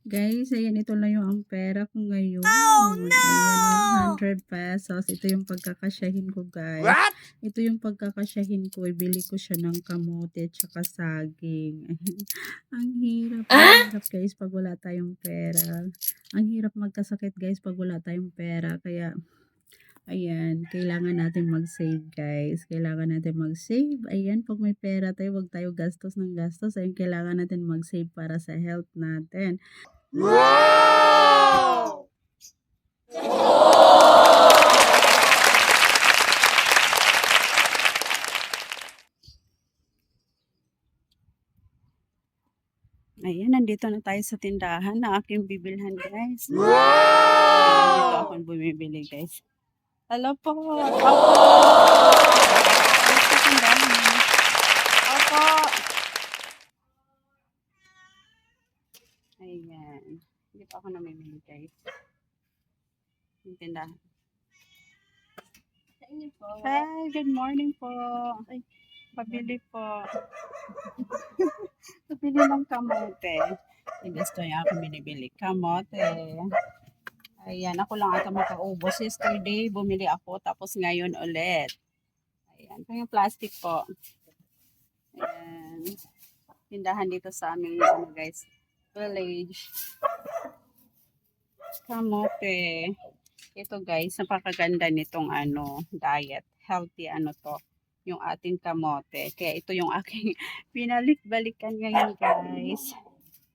Guys, ayan, ito lang yung ang pera ko ngayon. Oh Ayan, no! 100 pesos. Ito yung pagkakasyahin ko, guys. What? Ito yung pagkakasyahin ko. Ibili ko siya ng kamote at saka saging. Ang hirap, ang hirap, guys, pag wala tayong pera. Ang hirap magkasakit, guys, pag wala tayong pera. Kaya, ayan, kailangan natin mag-save, guys. Kailangan natin mag-save. Ayan, pag may pera tayo, wag tayo gastos ng gastos. Ayan, kailangan natin mag-save para sa health natin. Wow! Ayan, nandito na tayo sa tindahan na aking bibilhan, guys. Ayan, dito Wow! ako bumibili, guys. Hello po. Opo. Dito sa tindahan. Opo. Ayan. Dito ako namimili, guys. Yung tindahan. Hi, good morning po. Ay, pabili po. Pabili ng kamote. Gusto niya ako binibili. Kamote. Ayan, ako lang ata makaubos. Yesterday, bumili ako. Tapos ngayon ulit. Ayan, ito yung plastic po. Ayan. Tindahan dito sa aming, guys, village. Kamote. Ito, guys, napakaganda nitong diet. Healthy to. Yung ating kamote. Kaya ito yung aking pinalik-balikan ngayon, guys.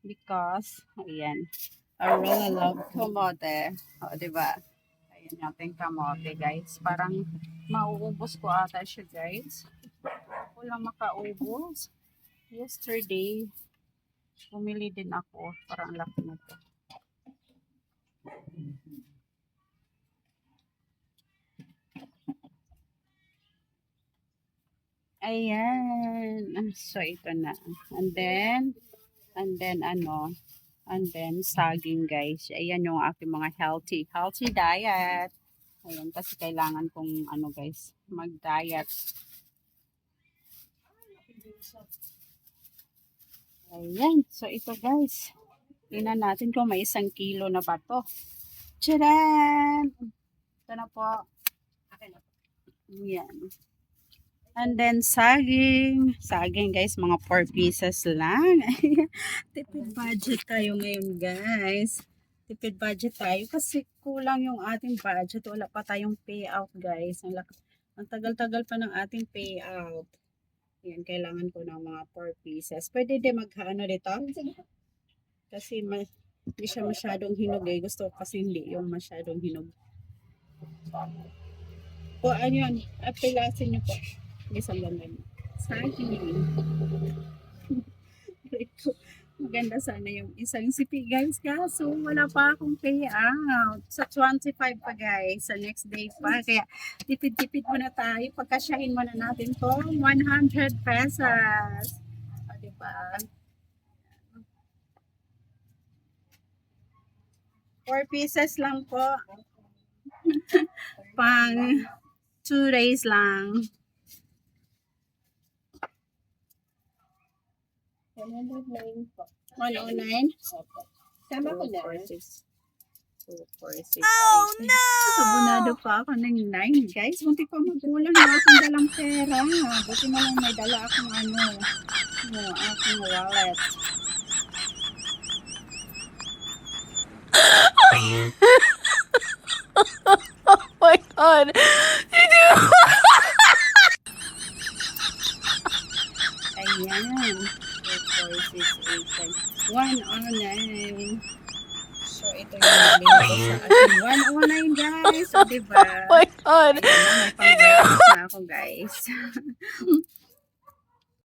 Because, ayan, I really love kamote. O, diba? Ayan yung ating kamote, guys. Parang mauubos ko ata siya, guys. Ako lang makaubos. Yesterday, bumili din ako. Parang laki na to. Ayan. So, ito na. And then, saging, guys. Ayan yung aking mga healthy diet. Ayan, kasi kailangan kong, guys, mag-diet. Ayan. So, ito, guys. Tingnan natin kung may 1 kilo na ba to. Tcharan! Ito na po. Ayan. And then, saging. Saging, guys, mga 4 pieces lang. Tipid budget tayo ngayon, guys. Tipid budget tayo kasi kulang yung ating budget. Wala pa tayong payout, guys. Ang tagal-tagal pa ng ating payout. Yan, kailangan ko ng mga 4 pieces. Pwede din magkano dito? Kasi hindi siya masyadong hinog eh. Gusto ko kasi hindi yung masyadong hinog. O, ano yun? Apilasin nyo po. Isang ganda niya. Saging. Maganda sana yung isang sipi, guys. Kaso, wala pa akong payout. Sa 25 pa, guys. Sa next day pa. Kaya, tipid-tipid muna tayo. Pagkasyahin muna natin to 100 pesos. O, diba? 4 pieces lang po. Pang 2 days lang. 109 po. 109? Tama ko na. 446. 446. Oh no! Abunado pa ako ng 9, guys. Munti pa magulang na akong dalang pera. Buti na lang may dala akong aking wallet. Oh my god! Ayan. 446, 109. So, ito yung nabili ko sa akin. 109, guys. So, diba? Oh my god! Ayan, may pang-breakfast na ako, guys.